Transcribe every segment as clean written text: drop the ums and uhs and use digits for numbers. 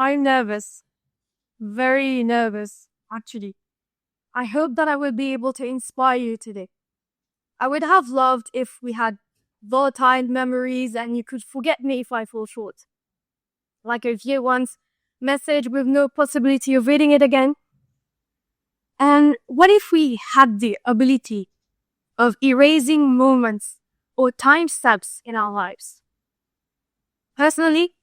I'm nervous. Very nervous, actually. I hope that I will be able to inspire you today. I would have loved if we had volatile memories and you could forget me if I fall short. Like a year once message with no possibility of reading it again. And what if we had the ability of erasing moments or time steps in our lives? Personally,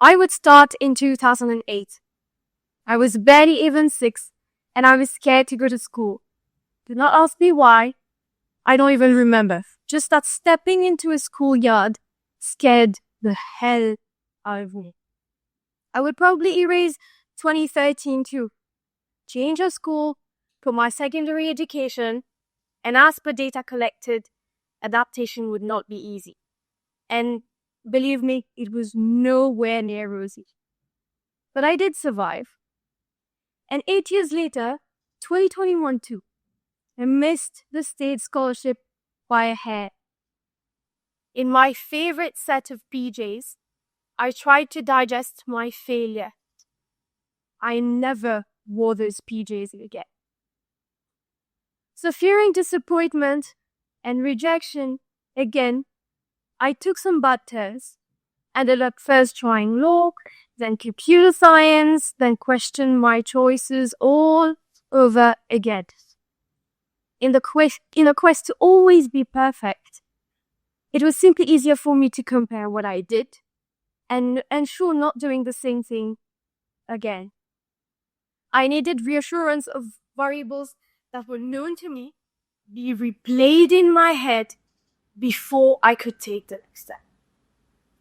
I would start in 2008. I was barely even 6 and I was scared to go to school. Do not ask me why. I don't even remember. Just that stepping into a schoolyard scared the hell out of me. I would probably erase 2013 too. Change of school, put my secondary education, and as per data collected, adaptation would not be easy. And believe me, it was nowhere near rosy. But I did survive. And 8 years later, 2021 too, I missed the state scholarship by a hair. In my favorite set of PJs, I tried to digest my failure. I never wore those PJs again. So fearing disappointment and rejection again, I took some bad tests. Ended up first trying law, then computer science, then questioned my choices all over again. In a quest to always be perfect, it was simply easier for me to compare what I did and ensure not doing the same thing again. I needed reassurance of variables that were known to me be replayed in my head before I could take the next step.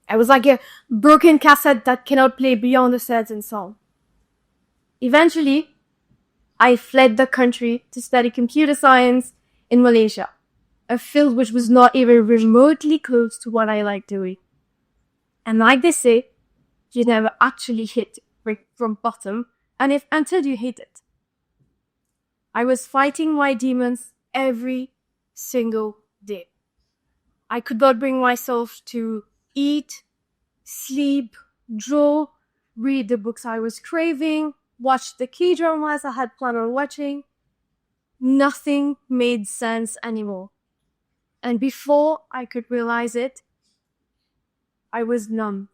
I was like a broken cassette that cannot play beyond a certain song. Eventually, I fled the country to study computer science in Malaysia, a field which was not even remotely close to what I like doing. And like they say, you never actually hit from bottom until you hit it. I was fighting my demons every single day. I could not bring myself to eat, sleep, draw, read the books I was craving, watch the K-dramas I had planned on watching. Nothing made sense anymore. And before I could realize it, I was numb.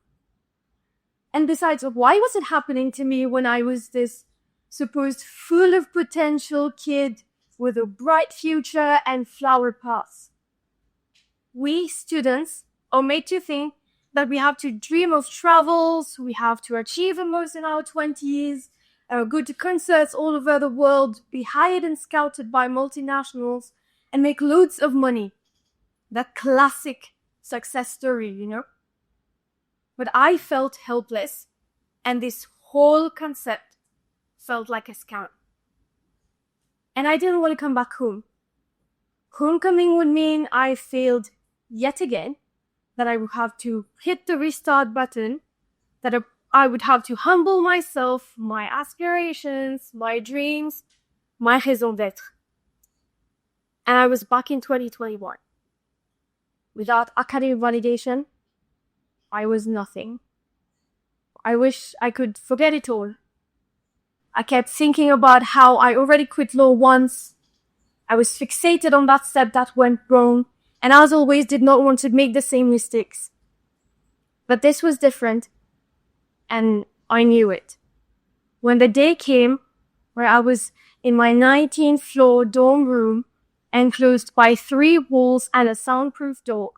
And besides, why was it happening to me when I was this supposed full of potential kid with a bright future and flower paths? We students are made to think that we have to dream of travels, we have to achieve the most in our 20s, go to concerts all over the world, be hired and scouted by multinationals, and make loads of money. That classic success story, you know? But I felt helpless, and this whole concept felt like a scam. And I didn't want to come back home. Homecoming would mean I failed yet again, that I would have to hit the restart button, that I would have to humble myself, my aspirations, my dreams, my raison d'être. And I was back in 2021. Without academic validation, I was nothing. I wish I could forget it all. I kept thinking about how I already quit law once. I was fixated on that step that went wrong, and as always did not want to make the same mistakes. But this was different, and I knew it. When the day came where I was in my 19th floor dorm room, enclosed by 3 walls and a soundproof door,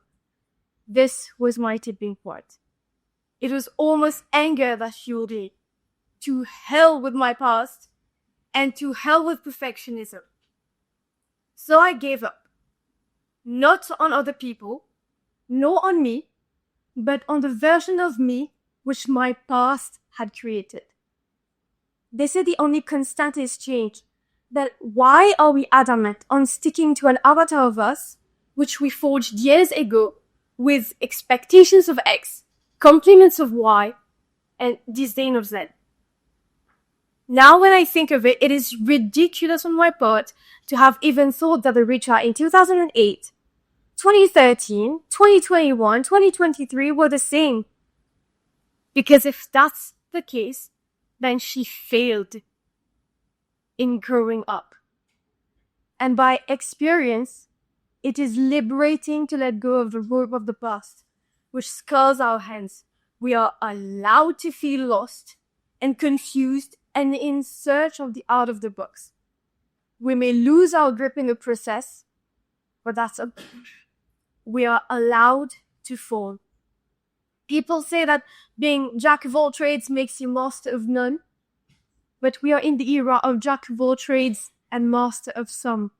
this was my tipping point. It was almost anger that fueled it. To hell with my past, and to hell with perfectionism. So I gave up. Not on other people, nor on me, but on the version of me which my past had created. They say the only constant is change. That why are we adamant on sticking to an avatar of us, which we forged years ago, with expectations of X, compliments of Y, and disdain of Z? Now when I think of it, it is ridiculous on my part to have even thought that the Richa in 2008, 2013, 2021, 2023 were the same. Because if that's the case, then she failed in growing up. And by experience, it is liberating to let go of the rope of the past, which scars our hands. We are allowed to feel lost and confused and in search of the out of the box. We may lose our grip in the process, but we are allowed to fall. People say that being jack of all trades makes you master of none, but we are in the era of jack of all trades and master of some.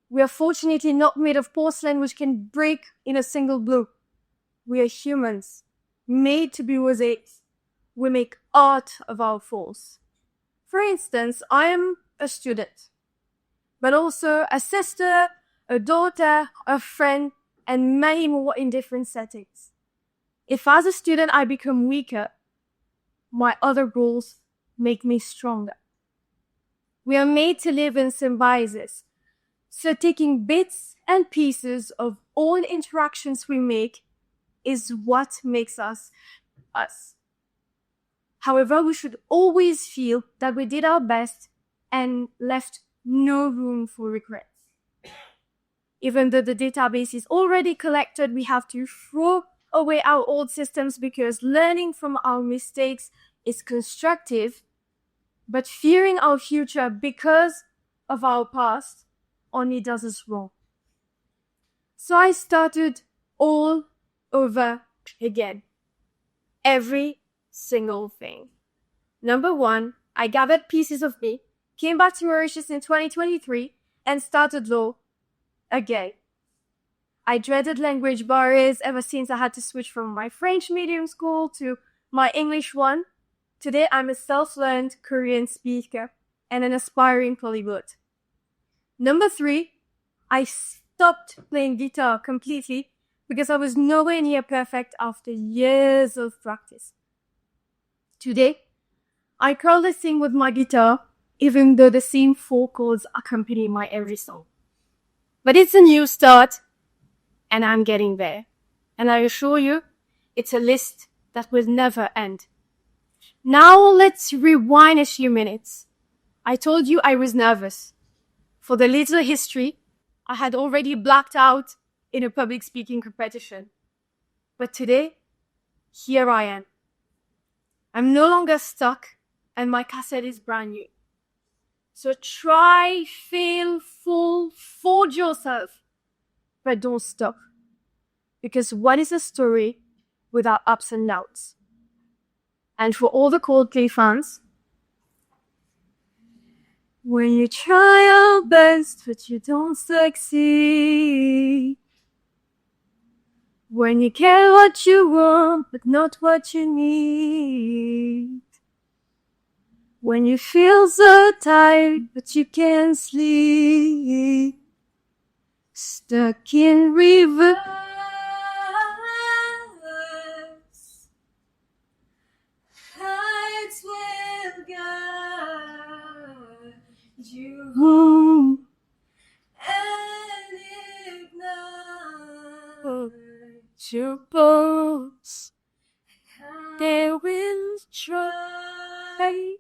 We are fortunately not made of porcelain which can break in a single blow. We are humans, made to be mosaics. We make art of our falls. For instance, I am a student, but also a sister, a daughter, a friend, and many more in different settings. If as a student I become weaker, my other goals make me stronger. We are made to live in symbiosis. So taking bits and pieces of all interactions we make is what makes us us. However, we should always feel that we did our best and left no room for regrets. Even though the database is already collected, we have to throw away our old systems because learning from our mistakes is constructive, but fearing our future because of our past only does us wrong. So I started all over again. Every single thing. Number one, I gathered pieces of me, came back to Mauritius in 2023, and started law again. I dreaded language barriers ever since I had to switch from my French medium school to my English one. Today, I'm a self-learned Korean speaker and an aspiring polyglot. Number three, I stopped playing guitar completely because I was nowhere near perfect after years of practice. Today, I currently sing with my guitar, even though the same 4 chords accompany my every song. But it's a new start, and I'm getting there. And I assure you, it's a list that will never end. Now let's rewind a few minutes. I told you I was nervous. For the little history, I had already blacked out in a public speaking competition. But today, here I am. I'm no longer stuck, and my cassette is brand new. So try, fail, fall, forge yourself, but don't stop. Because what is a story without ups and downs? And for all the Coldplay fans, when you try your best but you don't succeed, when you get what you want but not what you need, when you feel so tired but you can't sleep, stuck in reverse, lights will guide you home and ignite your bones. They will try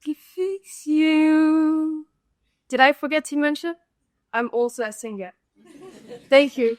to fix you. Did I forget to mention? I'm also a singer. Thank you.